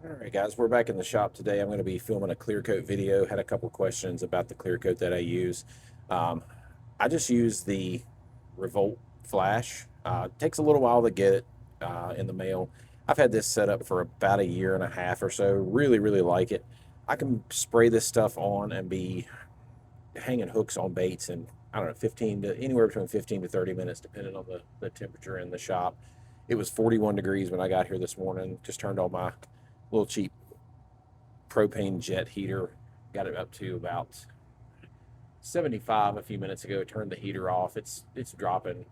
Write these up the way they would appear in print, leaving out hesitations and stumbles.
Alright guys, we're back in the shop today. I'm going to be filming a Clearcoat video. Had a couple questions about the Clearcoat that I use. Um, I just use the Revolt Flash. Takes a little while to get it in the mail. I've had this set up for about a year and a half or so. Really like it. I can spray this stuff on and be hanging hooks on baits in, I don't know, 15 to anywhere between 15 to 30 minutes, depending on the temperature in the shop. It was 41 degrees when I got here this morning. Just turned on my little cheap propane jet heater. Got it up to about 75 a few minutes ago. Turned the heater off. It's dropping.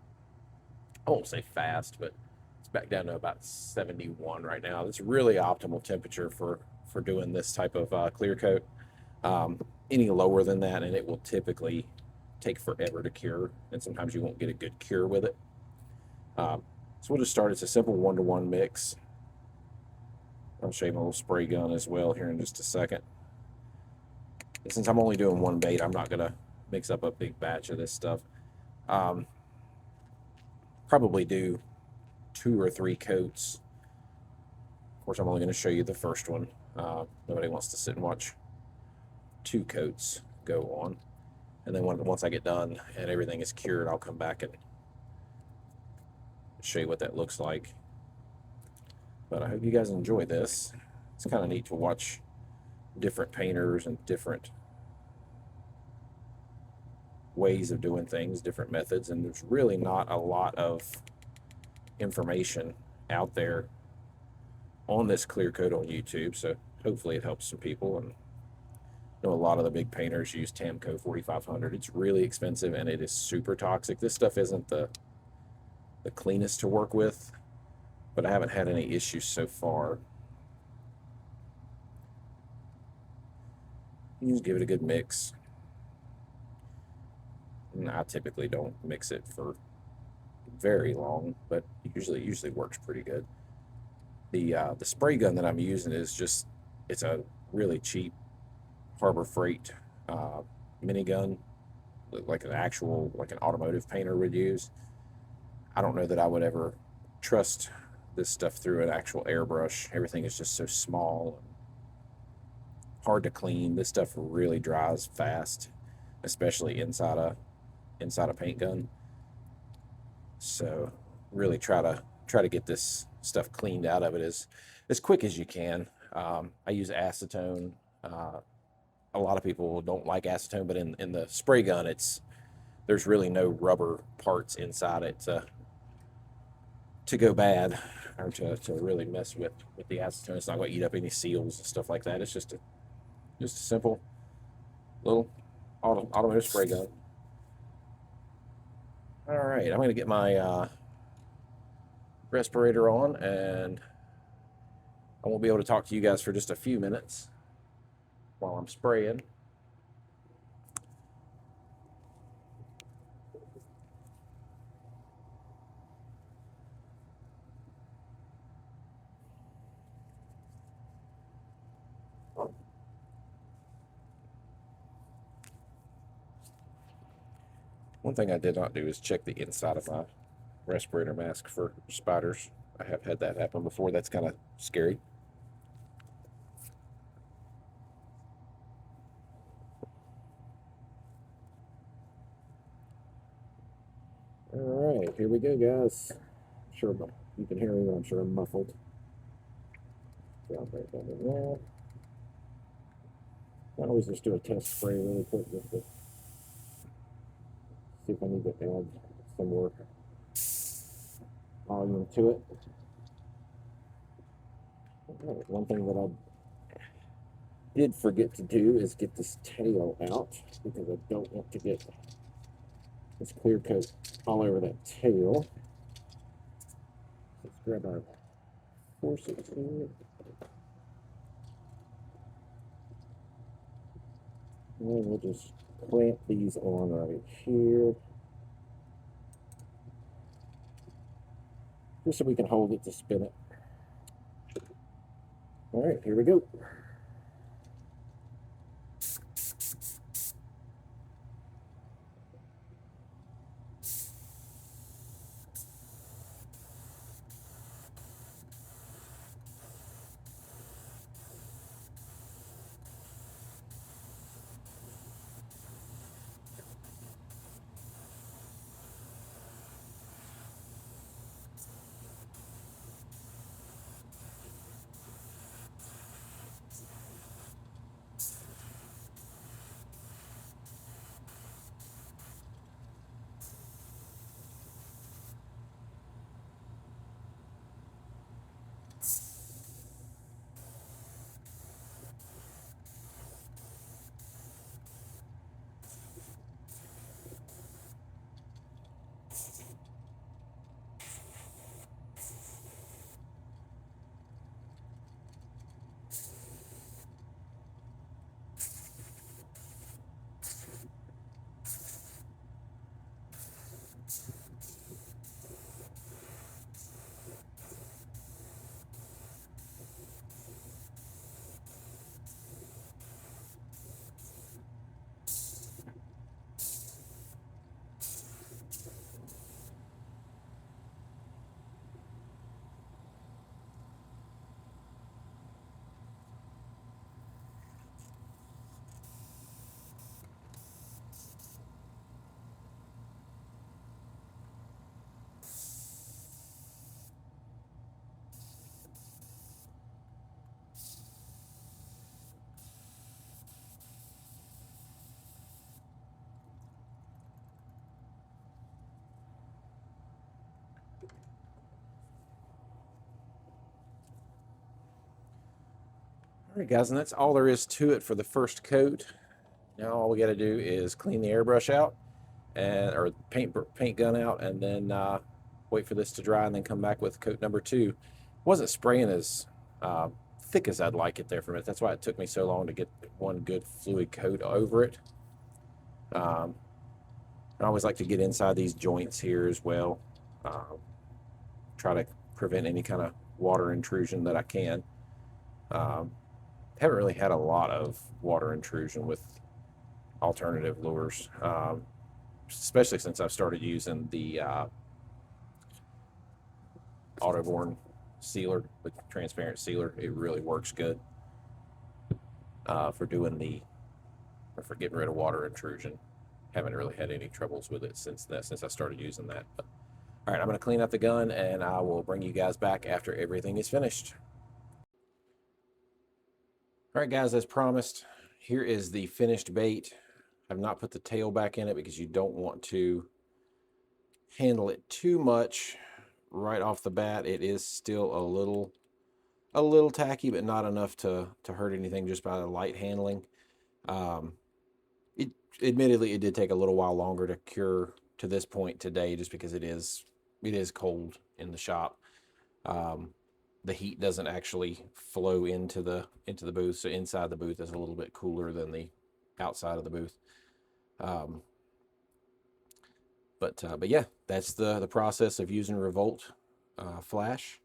I won't say fast, but it's back down to about 71 right now. It's really optimal temperature for doing this type of clear coat. Any lower than that, and it will typically take forever to cure, and sometimes you won't get a good cure with it. So we'll just start. It's a simple 1-to-1 mix. I'll show you my little spray gun as well here in just a second. And since I'm only doing one bait, I'm not going to mix up a big batch of this stuff. Probably do 2 or 3 coats. Of course, I'm only going to show you the first one. Nobody wants to sit and watch 2 coats go on. And then once I get done and everything is cured, I'll come back and show you what that looks like. But I hope you guys enjoy this. It's kind of neat to watch different painters and different ways of doing things, different methods, and there's really not a lot of information out there on this clear coat on YouTube, so hopefully it helps some people. And I know a lot of the big painters use Tamco 4500. It's really expensive and it is super toxic. This stuff isn't the cleanest to work with, but I haven't had any issues so far. You just give it a good mix. And I typically don't mix it for very long, but usually works pretty good. The spray gun that I'm using is it's a really cheap Harbor Freight minigun, like an automotive painter would use. I don't know that I would ever trust this stuff through an actual airbrush. Everything is just so small, hard to clean. This stuff really dries fast, especially inside a paint gun. So really try to get this stuff cleaned out of it as quick as you can. I use acetone. A lot of people don't like acetone, but in the spray gun, there's really no rubber parts inside it to go bad or to really mess with the acetone. It's not going to eat up any seals and stuff like that. It's just a simple little automotive spray gun. All right, I'm going to get my respirator on, and I won't be able to talk to you guys for just a few minutes while I'm spraying. One thing I did not do is check the inside of my respirator mask for spiders. I have had that happen before. That's kind of scary. All right, here we go, guys. I'm sure you can hear me, but I'm sure I'm muffled. Drop right down in there. I always just do a test spray really quick just to see if I need to add some more volume to it. Okay, one thing that I did forget to do is get this tail out, because I don't want to get this clear coat all over that tail. Let's grab our 416. And then we'll just clamp these on right here, just so we can hold it to spin it. All right, here we go. All right, guys, and that's all there is to it for the first coat. Now all we got to do is clean the airbrush out, or paint gun out, and then wait for this to dry, and then come back with coat number 2. Wasn't spraying as thick as I'd like it there for a minute. That's why it took me so long to get one good fluid coat over it. I always like to get inside these joints here as well. Try to prevent any kind of water intrusion that I can. Haven't really had a lot of water intrusion with alternative lures, especially since I've started using the Autoborne sealer, the transparent sealer. It really works good for getting rid of water intrusion. Haven't really had any troubles with it since I started using that. But, all right, I'm going to clean up the gun, and I will bring you guys back after everything is finished. All right, guys, as promised, here is the finished bait. I've not put the tail back in it because you don't want to handle it too much right off the bat. It is still a little tacky, but not enough to hurt anything just by the light handling. Admittedly, it did take a little while longer to cure to this point today, just because it is cold in the shop. The heat doesn't actually flow into the booth, so inside the booth is a little bit cooler than the outside of the booth. But yeah, that's the process of using Revolt Flash.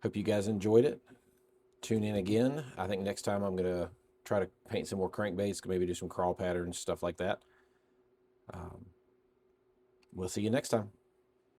Hope you guys enjoyed it. Tune in again. I think next time I'm gonna try to paint some more crankbaits, maybe do some crawl patterns, stuff like that. We'll see you next time.